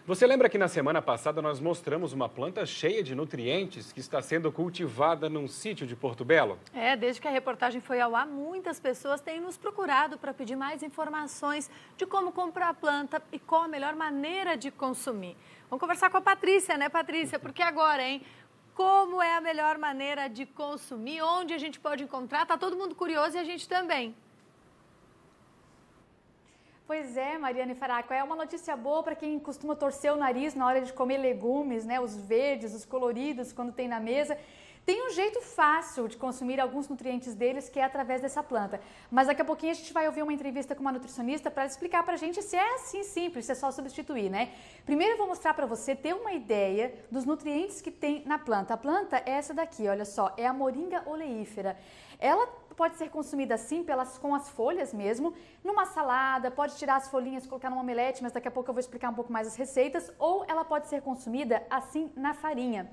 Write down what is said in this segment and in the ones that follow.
Você lembra que na semana passada nós mostramos uma planta cheia de nutrientes que está sendo cultivada num sítio de Porto Belo? Desde que a reportagem foi ao ar, muitas pessoas têm nos procurado para pedir mais informações de como comprar a planta e qual a melhor maneira de consumir. Vamos conversar com a Patrícia, né, Patrícia? Porque agora, hein? Como é a melhor maneira de consumir? Onde a gente pode encontrar? Tá todo mundo curioso e a gente também. Pois é, Mariana e Faraco, é uma notícia boa para quem costuma torcer o nariz na hora de comer legumes, né? Os verdes, os coloridos, quando tem na mesa. Tem um jeito fácil de consumir alguns nutrientes deles, que é através dessa planta. Mas daqui a pouquinho a gente vai ouvir uma entrevista com uma nutricionista para explicar para a gente se é assim simples, se é só substituir, né? Primeiro eu vou mostrar para você ter uma ideia dos nutrientes que tem na planta. A planta é essa daqui, olha só, é a moringa oleífera. Ela pode ser consumida assim, com as folhas mesmo, numa salada, pode tirar as folhinhas e colocar num omelete, mas daqui a pouco eu vou explicar um pouco mais as receitas, ou ela pode ser consumida assim na farinha.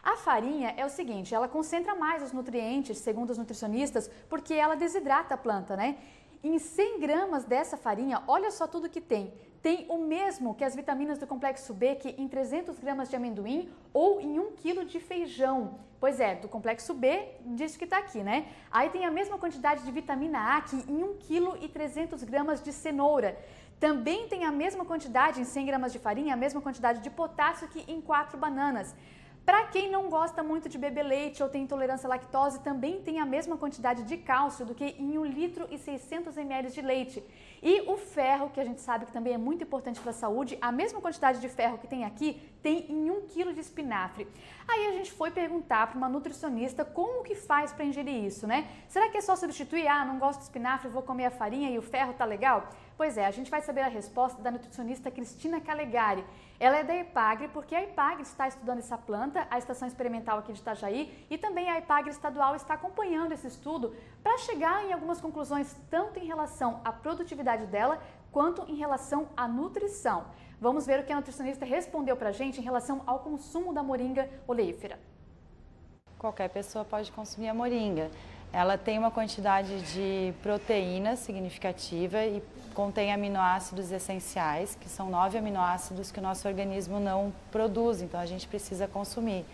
A farinha é o seguinte, ela concentra mais os nutrientes, segundo os nutricionistas, porque ela desidrata a planta, né? Em 100 gramas dessa farinha, olha só tudo que tem. Tem o mesmo que as vitaminas do complexo B que em 300 gramas de amendoim ou em 1 quilo de feijão. Pois é, do complexo B, disso que está aqui, né? Aí tem a mesma quantidade de vitamina A que em 1 quilo e 300 gramas de cenoura. Também tem a mesma quantidade em 100 gramas de farinha, a mesma quantidade de potássio que em 4 bananas. Para quem não gosta muito de beber leite ou tem intolerância à lactose, também tem a mesma quantidade de cálcio do que em 1 litro e 600 ml de leite. E o ferro, que a gente sabe que também é muito importante para a saúde, a mesma quantidade de ferro que tem aqui, tem em 1 quilo de espinafre. Aí a gente foi perguntar para uma nutricionista como que faz para ingerir isso, né? Será que é só substituir? Ah, não gosto de espinafre, vou comer a farinha e o ferro tá legal? Pois é, a gente vai saber a resposta da nutricionista Cristina Calegari. Ela é da EPAGRE, porque a EPAGRE está estudando essa planta, a Estação Experimental aqui de Itajaí, e também a EPAGRE estadual está acompanhando esse estudo para chegar em algumas conclusões, tanto em relação à produtividade dela, quanto em relação à nutrição. Vamos ver o que a nutricionista respondeu para a gente em relação ao consumo da moringa oleífera. Qualquer pessoa pode consumir a moringa. Ela tem uma quantidade de proteína significativa e contém aminoácidos essenciais, que são 9 aminoácidos que o nosso organismo não produz, então a gente precisa consumir.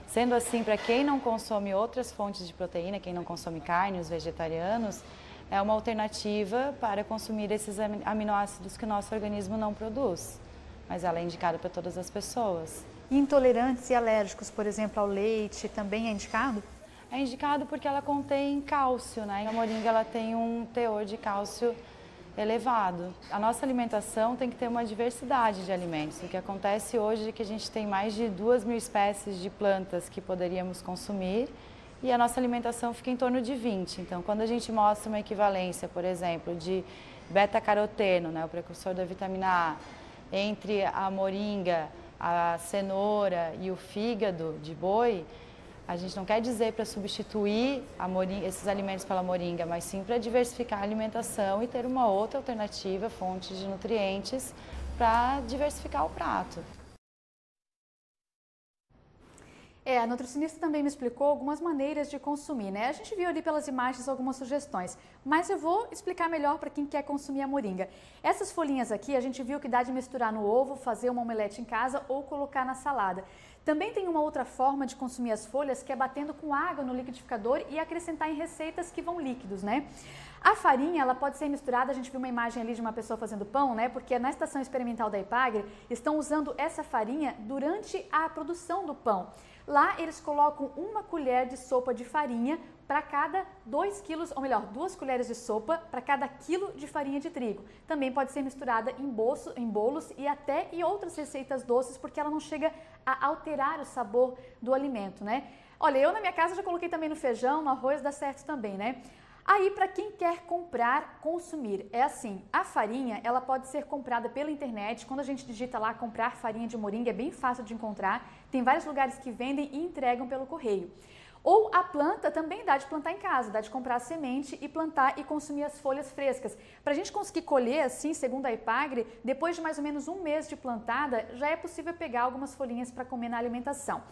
Sendo assim, para quem não consome outras fontes de proteína, quem não consome carne, os vegetarianos, é uma alternativa para consumir esses aminoácidos que o nosso organismo não produz, mas ela é indicada para todas as pessoas. Intolerantes e alérgicos, por exemplo, ao leite, também é indicado? É indicado porque ela contém cálcio, né? A moringa ela tem um teor de cálcio elevado. A nossa alimentação tem que ter uma diversidade de alimentos. O que acontece hoje é que a gente tem mais de 2.000 espécies de plantas que poderíamos consumir e a nossa alimentação fica em torno de 20. Então, quando a gente mostra uma equivalência, por exemplo, de beta-caroteno, né, o precursor da vitamina A, entre a moringa, a cenoura e o fígado de boi, a gente não quer dizer para substituir esses alimentos pela moringa, mas sim para diversificar a alimentação e ter uma outra alternativa, fonte de nutrientes, para diversificar o prato. A nutricionista também me explicou algumas maneiras de consumir, né? A gente viu ali pelas imagens algumas sugestões, mas eu vou explicar melhor para quem quer consumir a moringa. Essas folhinhas aqui a gente viu que dá de misturar no ovo, fazer uma omelete em casa ou colocar na salada. Também tem uma outra forma de consumir as folhas, que é batendo com água no liquidificador e acrescentar em receitas que vão líquidos, né? A farinha, ela pode ser misturada, a gente viu uma imagem ali de uma pessoa fazendo pão, né? Porque na Estação Experimental da EPAGRE estão usando essa farinha durante a produção do pão. Lá eles colocam 1 colher de sopa de farinha para cada 2 quilos, ou melhor, 2 colheres de sopa para cada quilo de farinha de trigo. Também pode ser misturada em bolos e até em outras receitas doces, porque ela não chega a alterar o sabor do alimento, né? Olha, eu na minha casa já coloquei também no feijão, no arroz, dá certo também, né? Aí, para quem quer comprar, consumir, é assim, a farinha, ela pode ser comprada pela internet. Quando a gente digita lá comprar farinha de moringa, é bem fácil de encontrar. Tem vários lugares que vendem e entregam pelo correio. Ou a planta também dá de plantar em casa, dá de comprar a semente e plantar e consumir as folhas frescas. Para a gente conseguir colher assim, segundo a EPAGRE, depois de mais ou menos 1 mês de plantada, já é possível pegar algumas folhinhas para comer na alimentação.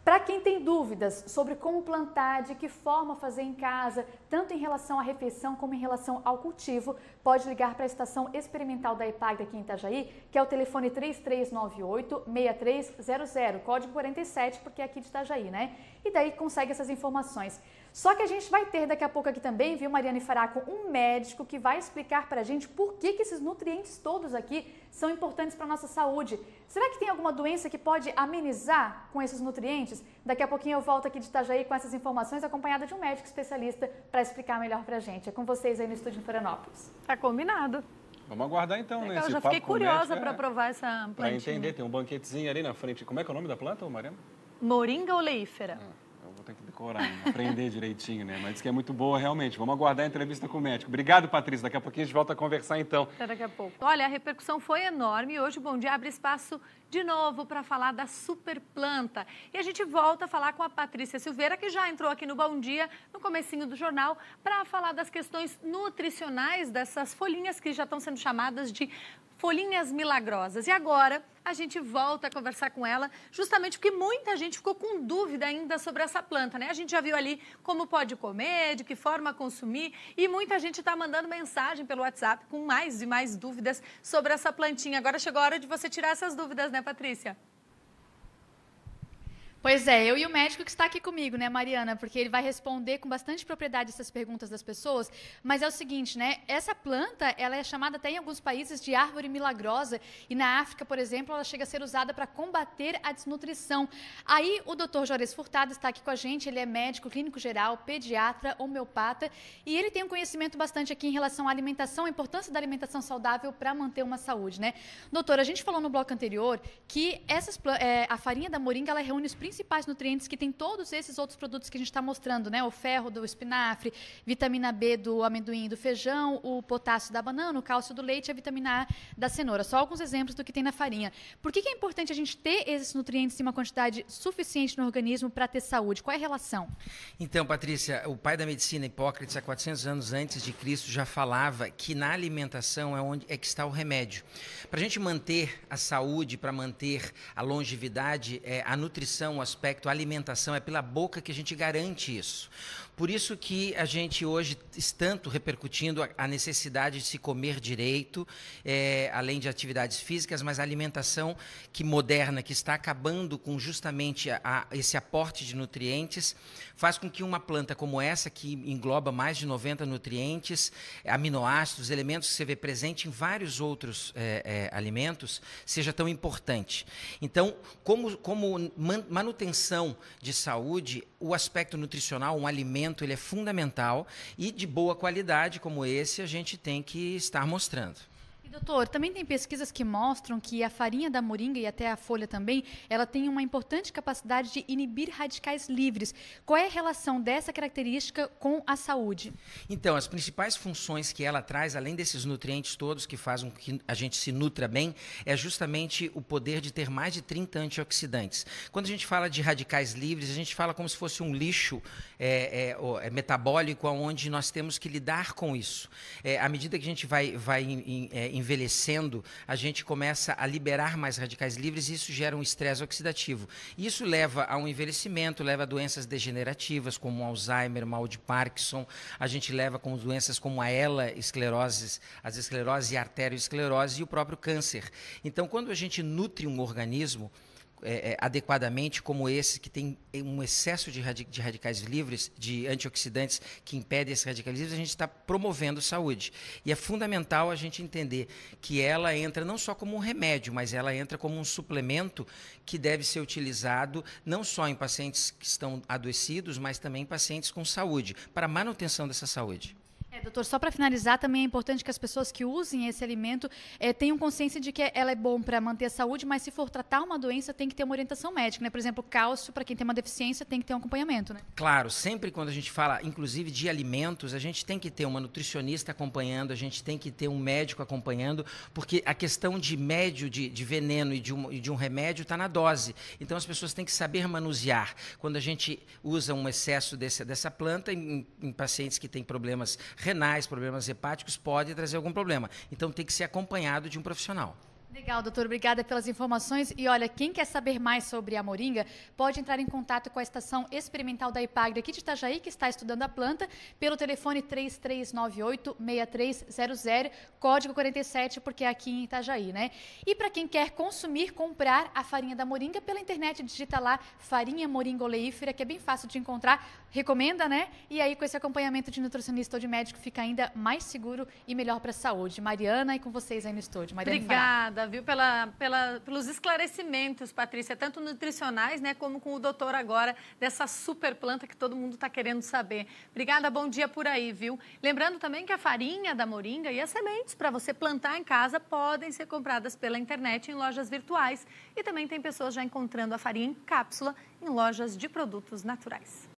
Para quem tem dúvidas sobre como plantar, de que forma fazer em casa, tanto em relação à refeição como em relação ao cultivo, pode ligar para a estação experimental da EPAGRE aqui em Itajaí, que é o telefone 3398-6300, código 47, porque é aqui de Itajaí, né? E daí consegue essas informações. Só que a gente vai ter daqui a pouco aqui também, viu, Mariane Faraco, um médico que vai explicar para a gente por que esses nutrientes todos aqui são importantes para a nossa saúde. Será que tem alguma doença que pode amenizar com esses nutrientes? Daqui a pouquinho eu volto aqui de Itajaí com essas informações, acompanhada de um médico especialista para explicar melhor para a gente. É com vocês aí no estúdio em Florianópolis. Tá combinado. Vamos aguardar então, né? Eu já fiquei curiosa para provar essa plantinha. Para entender, tem um banquetezinho ali na frente. Como é que é o nome da planta, Mariana? Moringa oleífera. Eu vou ter que decorar, né? Aprender direitinho, né? Mas diz que é muito boa, realmente. Vamos aguardar a entrevista com o médico. Obrigado, Patrícia. Daqui a pouquinho a gente volta a conversar, então. Até daqui a pouco. Olha, a repercussão foi enorme e hoje o Bom Dia abre espaço de novo para falar da super planta. E a gente volta a falar com a Patrícia Silveira, que já entrou aqui no Bom Dia, no comecinho do jornal, para falar das questões nutricionais dessas folhinhas que já estão sendo chamadas de folhinhas milagrosas. E agora a gente volta a conversar com ela, justamente porque muita gente ficou com dúvida ainda sobre essa planta, né? A gente já viu ali como pode comer, de que forma consumir, e muita gente está mandando mensagem pelo WhatsApp com mais e mais dúvidas sobre essa plantinha. Agora chegou a hora de você tirar essas dúvidas, né, Patrícia? Pois é, eu e o médico que está aqui comigo, né, Mariana? Porque ele vai responder com bastante propriedade essas perguntas das pessoas. Mas é o seguinte, né? Essa planta, ela é chamada até em alguns países de árvore milagrosa. E na África, por exemplo, ela chega a ser usada para combater a desnutrição. Aí o Dr. Juarez Furtado está aqui com a gente. Ele é médico clínico geral, pediatra, homeopata. E ele tem um conhecimento bastante aqui em relação à alimentação, a importância da alimentação saudável para manter uma saúde, né? Doutor, a gente falou no bloco anterior que a farinha da moringa, ela reúne os principais nutrientes que tem todos esses outros produtos que a gente está mostrando, né? O ferro do espinafre, vitamina B do amendoim e do feijão, o potássio da banana, o cálcio do leite e a vitamina A da cenoura. Só alguns exemplos do que tem na farinha. Por que é importante a gente ter esses nutrientes em uma quantidade suficiente no organismo para ter saúde? Qual é a relação? Então, Patrícia, o pai da medicina, Hipócrates, há 400 anos antes de Cristo, já falava que na alimentação é que está o remédio. Para a gente manter a saúde, para manter a longevidade, a nutrição, o aspecto, a alimentação, é pela boca que a gente garante isso. Por isso que a gente hoje está tanto repercutindo a necessidade de se comer direito, além de atividades físicas, mas a alimentação moderna, que está acabando com justamente esse aporte de nutrientes, faz com que uma planta como essa, que engloba mais de 90 nutrientes, aminoácidos, elementos que você vê presente em vários outros alimentos, seja tão importante. Então, como manutenção de saúde, o aspecto nutricional, um alimento, ele é fundamental e de boa qualidade como esse a gente tem que estar mostrando. E, doutor, também tem pesquisas que mostram que a farinha da moringa e até a folha também, ela tem uma importante capacidade de inibir radicais livres. Qual é a relação dessa característica com a saúde? Então, as principais funções que ela traz, além desses nutrientes todos que fazem com que a gente se nutra bem, é justamente o poder de ter mais de 30 antioxidantes. Quando a gente fala de radicais livres, a gente fala como se fosse um lixo metabólico, onde nós temos que lidar com isso. À medida que a gente vai envelhecendo, a gente começa a liberar mais radicais livres e isso gera um estresse oxidativo. Isso leva a um envelhecimento, leva a doenças degenerativas, como Alzheimer, mal de Parkinson. A gente leva com doenças como a esclerose, as esclerose e a arteriosclerose e o próprio câncer. Então, quando a gente nutre um organismo adequadamente, como esse, que tem um excesso de radicais livres, de antioxidantes que impedem esses radicais livres, a gente está promovendo saúde. E é fundamental a gente entender que ela entra não só como um remédio, mas ela entra como um suplemento que deve ser utilizado não só em pacientes que estão adoecidos, mas também em pacientes com saúde, para a manutenção dessa saúde. Doutor, só para finalizar, também é importante que as pessoas que usem esse alimento tenham consciência de que ela é bom para manter a saúde, mas se for tratar uma doença, tem que ter uma orientação médica, né? Por exemplo, cálcio, para quem tem uma deficiência, tem que ter um acompanhamento, né? Claro, sempre quando a gente fala, inclusive, de alimentos, a gente tem que ter uma nutricionista acompanhando, a gente tem que ter um médico acompanhando, porque a questão de médio, de veneno e de um remédio está na dose. Então, as pessoas têm que saber manusear. Quando a gente usa um excesso dessa planta em pacientes que têm problemas renais, problemas hepáticos, pode trazer algum problema. Então, tem que ser acompanhado de um profissional. Legal, doutor. Obrigada pelas informações. E olha, quem quer saber mais sobre a moringa, pode entrar em contato com a Estação Experimental da Ipagre aqui de Itajaí, que está estudando a planta, pelo telefone 3398-6300, código 47, porque é aqui em Itajaí, né? E para quem quer consumir, comprar a farinha da moringa, pela internet digita lá farinha moringa oleífera, que é bem fácil de encontrar. Recomenda, né? E aí, com esse acompanhamento de nutricionista ou de médico, fica ainda mais seguro e melhor para a saúde. Mariana, e com vocês aí no estúdio. Mariana Obrigada, viu, pelos esclarecimentos, Patrícia, tanto nutricionais, né, como com o doutor agora, dessa super planta que todo mundo está querendo saber. Obrigada, bom dia por aí, viu? Lembrando também que a farinha da moringa e as sementes para você plantar em casa podem ser compradas pela internet em lojas virtuais. E também tem pessoas já encontrando a farinha em cápsula em lojas de produtos naturais.